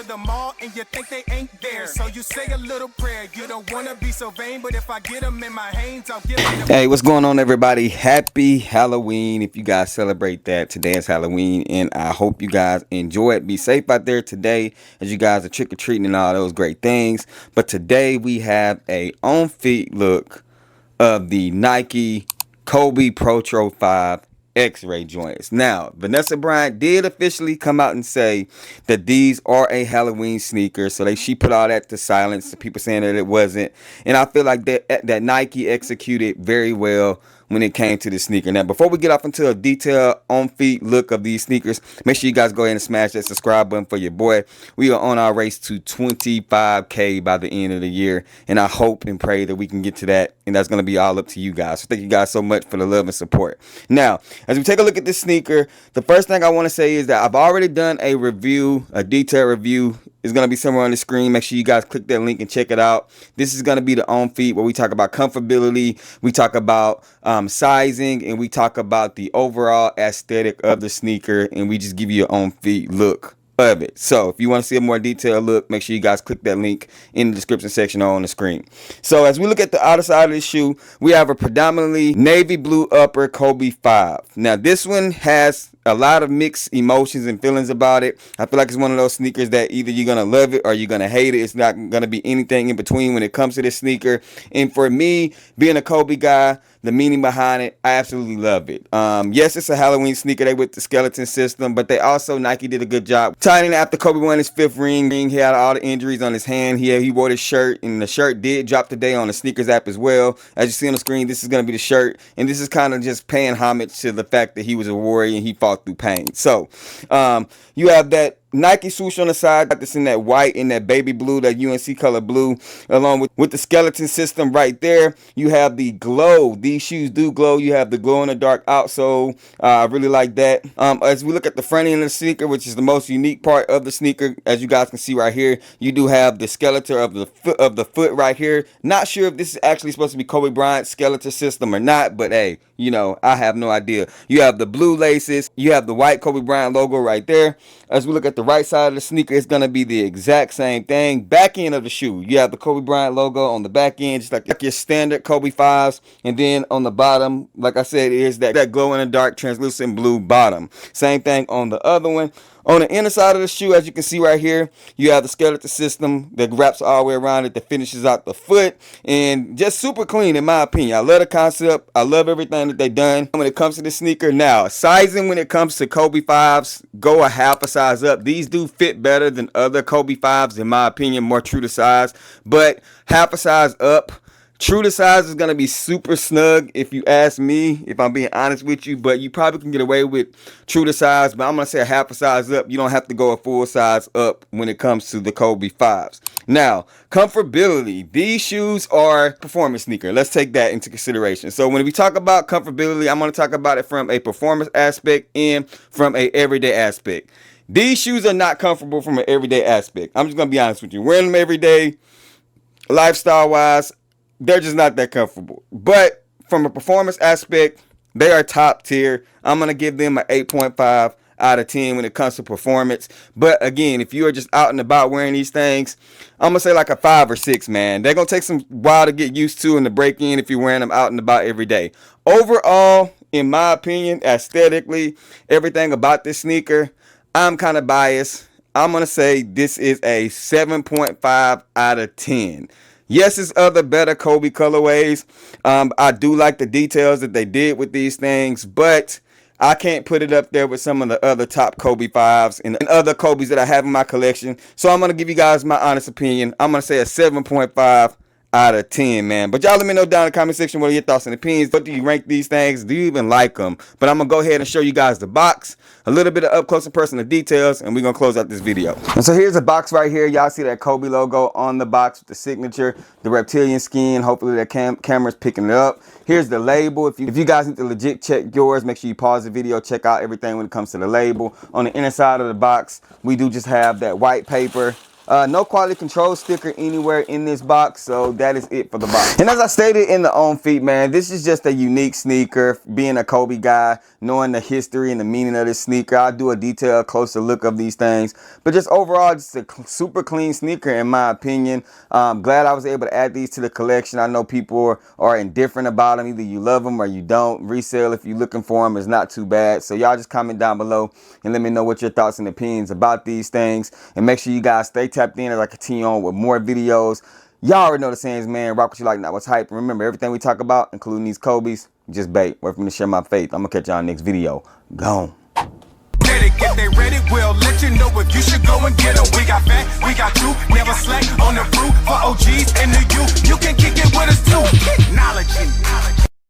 the mall and you think they ain't there. So you say a little prayer. You don't want to be so vain, but if I get them in my hands, I'll give them. Hey, what's going on, everybody? Happy Halloween. If you guys celebrate that, today is Halloween, and I hope you guys enjoy it. Be safe out there today as you guys are trick-or-treating and all those great things. But today we have a on-feet look of the Nike Kobe Protro 5 X-ray joints. Now, Vanessa Bryant did officially come out and say that these are a Halloween sneaker. So she put all that to silence, the people saying that it wasn't. And I feel like that Nike executed very well when it came to the sneaker. Now, before we get off into a detailed on-feet look of these sneakers, make sure you guys go ahead and smash that subscribe button for your boy. We are on our race to 25K by the end of the year, and I hope and pray that we can get to that, and that's going to be all up to you guys. So thank you guys so much for the love and support. Now, as we take a look at this sneaker, the first thing I want to say is that I've already done a review, a detailed review. It's going to be somewhere on the screen. Make sure you guys click that link and check it out. This is going to be the on feet where we talk about comfortability, we talk about sizing, and we talk about the overall aesthetic of the sneaker, and we just give you an on feet look of it. So if you want to see a more detailed look, make sure you guys click that link in the description section or on the screen. So as we look at the outer side of the shoe, we have a predominantly navy blue upper Kobe 5. Now this one has a lot of mixed emotions and feelings about it. I feel like it's one of those sneakers that either you're going to love it or you're going to hate it. It's not going to be anything in between when it comes to this sneaker. And for me, being a Kobe guy, the meaning behind it, I absolutely love it. Yes, it's a Halloween sneaker. They with the skeleton system, but they also, Nike did a good job tying it after Kobe won his 5th ring. He had all the injuries on his hand. He wore his shirt, and the shirt did drop today on the sneakers app as well. As you see on the screen, this is going to be the shirt, and this is kind of just paying homage to the fact that he was a warrior and he fought through pain. So you have that Nike swoosh on the side that's in that white and that baby blue, that UNC color blue, along with the skeleton system right there. You have the glow. These shoes do glow. You have the glow in the dark outsole. I really like that. As we look at the front end of the sneaker, which is the most unique part of the sneaker, as you guys can see right here, you do have the skeleton of the foot right here. Not sure if this is actually supposed to be Kobe Bryant's skeleton system or not, but hey, you know, I have no idea. You have the blue laces. You have the white Kobe Bryant logo right there. As we look at the right side of the sneaker, it's going to be the exact same thing. Back end of the shoe, you have the Kobe Bryant logo on the back end, just like your standard Kobe 5s. And then on the bottom, like I said, is that glow in the dark translucent blue bottom. Same thing on the other one. On the inner side of the shoe, as you can see right here, you have the skeleton system that wraps all the way around it, that finishes out the foot, and just super clean in my opinion. I love the concept. I love everything that they've done when it comes to the sneaker. Now, sizing when it comes to Kobe 5s, go a half a size up. These do fit better than other Kobe 5s, in my opinion, more true to size, but half a size up. True to size is going to be super snug if you ask me, if I'm being honest with you, but you probably can get away with true to size, but I'm going to say a half a size up. You don't have to go a full size up when it comes to the Kobe 5s. Now, comfortability. These shoes are performance sneaker. Let's take that into consideration. So when we talk about comfortability, I'm going to talk about it from a performance aspect and from a everyday aspect. These shoes are not comfortable from an everyday aspect. I'm just going to be honest with you. Wearing them every day, lifestyle-wise, they're just not that comfortable. But from a performance aspect, they are top tier. I'm going to give them an 8.5 out of 10 when it comes to performance. But again, if you are just out and about wearing these things, I'm going to say like a 5 or 6, man. They're going to take some while to get used to and to break in if you're wearing them out and about every day. Overall, in my opinion, aesthetically, everything about this sneaker, I'm kind of biased. I'm going to say this is a 7.5 out of 10. Yes, there's other better Kobe colorways. I do like the details that they did with these things, but I can't put it up there with some of the other top Kobe 5s and other Kobes that I have in my collection. So I'm going to give you guys my honest opinion. I'm going to say a 7.5 out of 10, man. But y'all let me know down in the comment section what are your thoughts and opinions. What do you rank these things? Do you even like them? But I'm going to go ahead and show you guys the box, a little bit of up close and personal details, and we're going to close out this video. And so here's the box right here. Y'all see that Kobe logo on the box with the signature, the reptilian skin. Hopefully that camera's picking it up. Here's the label. If you guys need to legit check yours, make sure you pause the video, check out everything when it comes to the label. On the inner side of the box, we do just have that white paper No quality control sticker anywhere in this box, so that is it for the box. And as I stated in the on feet, man, this is just a unique sneaker. Being a Kobe guy, knowing the history and the meaning of this sneaker, I'll do a detailed, closer look of these things. But just overall, just a super clean sneaker in my opinion. Glad I was able to add these to the collection. I know people are indifferent about them. Either you love them or you don't. Resale, if you're looking for them, is not too bad. So y'all just comment down below and let me know what your thoughts and opinions about these things. And make sure you guys stay tapped in as I continue on with more videos. Y'all already know the sayings, man. Rock what you like, not what's hype. Remember, everything we talk about, including these Kobe's, just bait. Wait for me to share my faith. I'm going to catch y'all in the next video. Gone. If they ready, we'll let you know if you should go and get them. We got fat, we got two, never slack on the fruit for OGs and